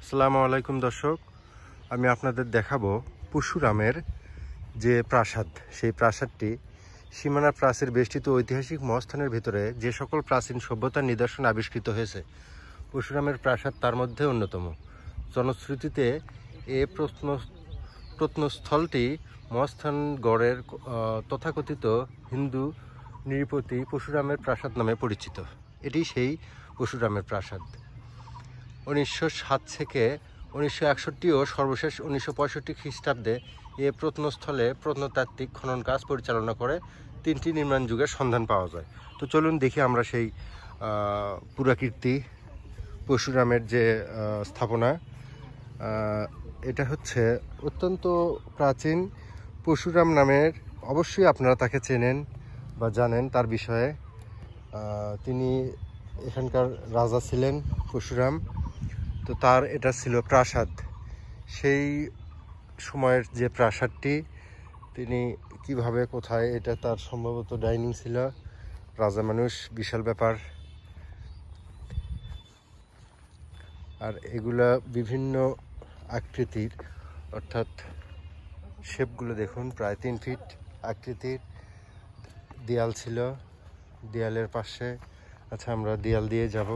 আসসালামু আলাইকুম দর্শক, আমি আপনাদের দেখাবো পরশুরামের যে প্রাসাদ, সেই প্রাসাদটি সীমানা প্রাচীর বেষ্টিত ঐতিহাসিক মহাস্থানের ভিতরে যে সকল প্রাচীন সভ্যতার নিদর্শন আবিষ্কৃত হয়েছে, পরশুরামের প্রাসাদ তার মধ্যে অন্যতম। জনশ্রুতিতে এ প্রত্নস্থলটি মহাস্থানগড়ের তথাকথিত হিন্দু নৃপতি পরশুরামের প্রাসাদ নামে পরিচিত। এটি সেই পরশুরামের প্রাসাদ। 1907 থেকে 1961 ও সর্বশেষ 1965 খ্রিস্টাব্দে এ প্রত্নস্থলে প্রত্নতাত্ত্বিক খনন কাজ পরিচালনা করে 3টি নির্মাণ যুগের সন্ধান পাওয়া যায়। তো চলুন দেখি আমরা সেই পুরাকীর্তি পরশুরামের যে স্থাপনা, এটা হচ্ছে অত্যন্ত প্রাচীন। পরশুরাম নামের অবশ্যই আপনারা তাকে চেনেন বা জানেন তার বিষয়ে। তিনি এখানকার রাজা ছিলেন পরশুরাম। তো তার এটা ছিল প্রাসাদ। সেই সময়ের যে প্রাসাদটি, তিনি কিভাবে কোথায়, এটা তার সম্ভবত ডাইনিং ছিল। রাজা মানুষ, বিশাল ব্যাপার। আর এগুলা বিভিন্ন আকৃতির, অর্থাৎ শেপগুলো দেখুন, প্রায় 3 ফিট আকৃতির। দেয়াল ছিল, দেয়ালের পাশে, আচ্ছা আমরা দেয়াল দিয়ে যাব।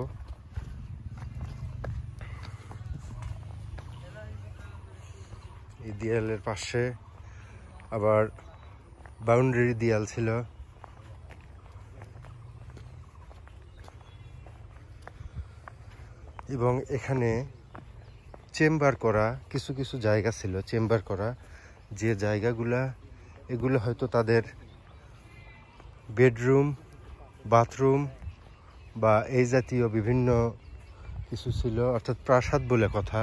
এই দেয়ালের পাশে আবার বাউন্ডারি দেয়াল ছিল। এবং এখানে চেম্বার করা কিছু কিছু জায়গা ছিল, চেম্বার করা যে জায়গাগুলা, এগুলো হয়তো তাদের বেডরুম, বাথরুম বা এই জাতীয় বিভিন্ন কিছু ছিল, অর্থাৎ প্রাসাদ বলে কথা।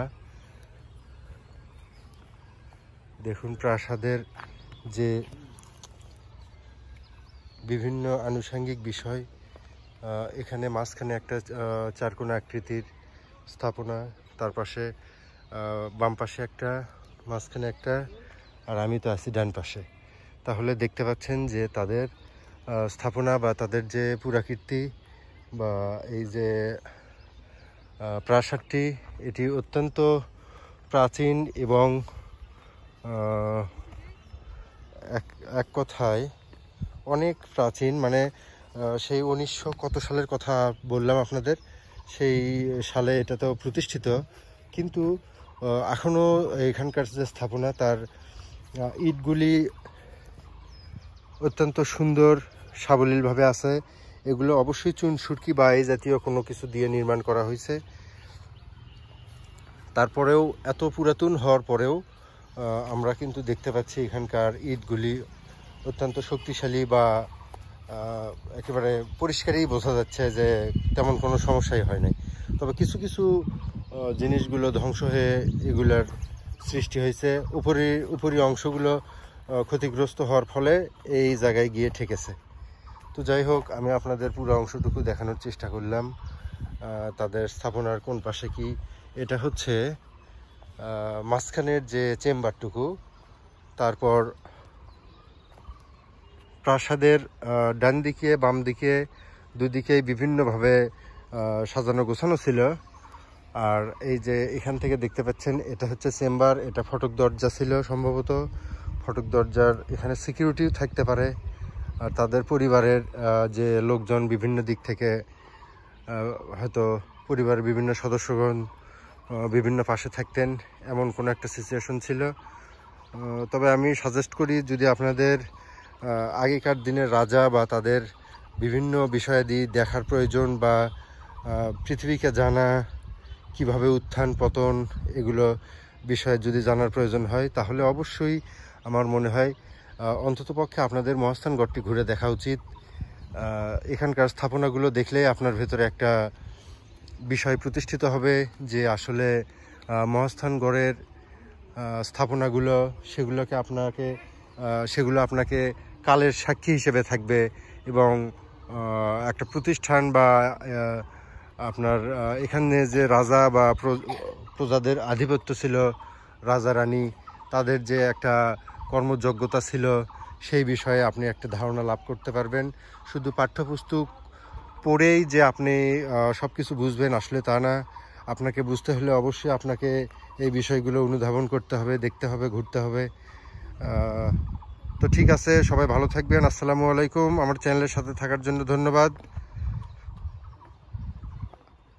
দেখুন প্রাসাদের যে বিভিন্ন আনুষঙ্গিক বিষয়। এখানে মাঝখানে একটা চারকোনা আকৃতির স্থাপনা, তার পাশে বাম পাশে একটা, মাঝখানে একটা, আর আমি তো আছি ডান পাশে। তাহলে দেখতে পাচ্ছেন যে তাদের স্থাপনা বা তাদের যে পুরাকীর্তি বা এই যে প্রাসাদটি, এটি অত্যন্ত প্রাচীন এবং এক কথায় অনেক প্রাচীন। মানে সেই 1900 কত সালের কথা বললাম আপনাদের, সেই সালে এটা তো প্রতিষ্ঠিত, কিন্তু এখনও এখানকার যে স্থাপনা, তার ইটগুলি অত্যন্ত সুন্দর সাবলীলভাবে আছে। এগুলো অবশ্যই চুন সুরকি বা এই জাতীয় কোনো কিছু দিয়ে নির্মাণ করা হয়েছে। তারপরেও এত পুরাতন হওয়ার পরেও আমরা কিন্তু দেখতে পাচ্ছি এখানকার ইটগুলি অত্যন্ত শক্তিশালী বা একেবারে পরিষ্কারই বোঝা যাচ্ছে যে তেমন কোনো সমস্যাই হয় নাই। তবে কিছু কিছু জিনিসগুলো ধ্বংস হয়ে এগুলার সৃষ্টি হয়েছে। উপরি অংশগুলো ক্ষতিগ্রস্ত হওয়ার ফলে এই জায়গায় গিয়ে ঠেকেছে। তো যাই হোক, আমি আপনাদের পুরো অংশটুকু দেখানোর চেষ্টা করলাম। তাদের স্থাপনার কোন পাশে কি, এটা হচ্ছে মাঝখানের যে চেম্বারটুকু। তারপর প্রাসাদের ডান দিকে বাম দিকে দুদিকে বিভিন্নভাবে সাজানো গোছানো ছিল। আর এই যে এখান থেকে দেখতে পাচ্ছেন, এটা হচ্ছে চেম্বার, এটা ফটক দরজা ছিল সম্ভবত। ফটক দরজার এখানে সিকিউরিটিও থাকতে পারে। আর তাদের পরিবারের যে লোকজন বিভিন্ন দিক থেকে, হয়তো পরিবারের বিভিন্ন সদস্যগণ বিভিন্ন পাশে থাকতেন, এমন কোনো একটা সিচুয়েশন ছিল। তবে আমি সাজেস্ট করি, যদি আপনাদের আগেকার দিনের রাজা বা তাদের বিভিন্ন বিষয়াদি দেখার প্রয়োজন বা পৃথিবীকে জানা, কিভাবে উত্থান পতন, এগুলো বিষয়ে যদি জানার প্রয়োজন হয়, তাহলে অবশ্যই আমার মনে হয় অন্ততপক্ষে আপনাদের মহাস্থানগড়টি ঘুরে দেখা উচিত। এখানকার স্থাপনাগুলো দেখলে আপনার ভেতরে একটা বিষয় প্রতিষ্ঠিত হবে যে আসলে মহাস্থানগড়ের স্থাপনাগুলো, সেগুলো আপনাকে কালের সাক্ষী হিসেবে থাকবে এবং একটা প্রতিষ্ঠান বা আপনার এখানে যে রাজা বা প্রজাদের আধিপত্য ছিল, রাজা রানী, তাদের যে একটা কর্মযোগ্যতা ছিল, সেই বিষয়ে আপনি একটা ধারণা লাভ করতে পারবেন। শুধু পাঠ্যপুস্তক পড়েই যে আপনি সব কিছু বুঝবেন, আসলে তা না। আপনাকে বুঝতে হলে অবশ্যই আপনাকে এই বিষয়গুলো অনুধাবন করতে হবে, দেখতে হবে, ঘুরতে হবে। তো ঠিক আছে, সবাই ভালো থাকবেন। আসসালামু আলাইকুম। আমার চ্যানেলের সাথে থাকার জন্য ধন্যবাদ।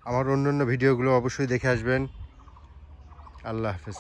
আমার অন্যান্য ভিডিওগুলো অবশ্যই দেখে আসবেন। আল্লাহ হাফেজ।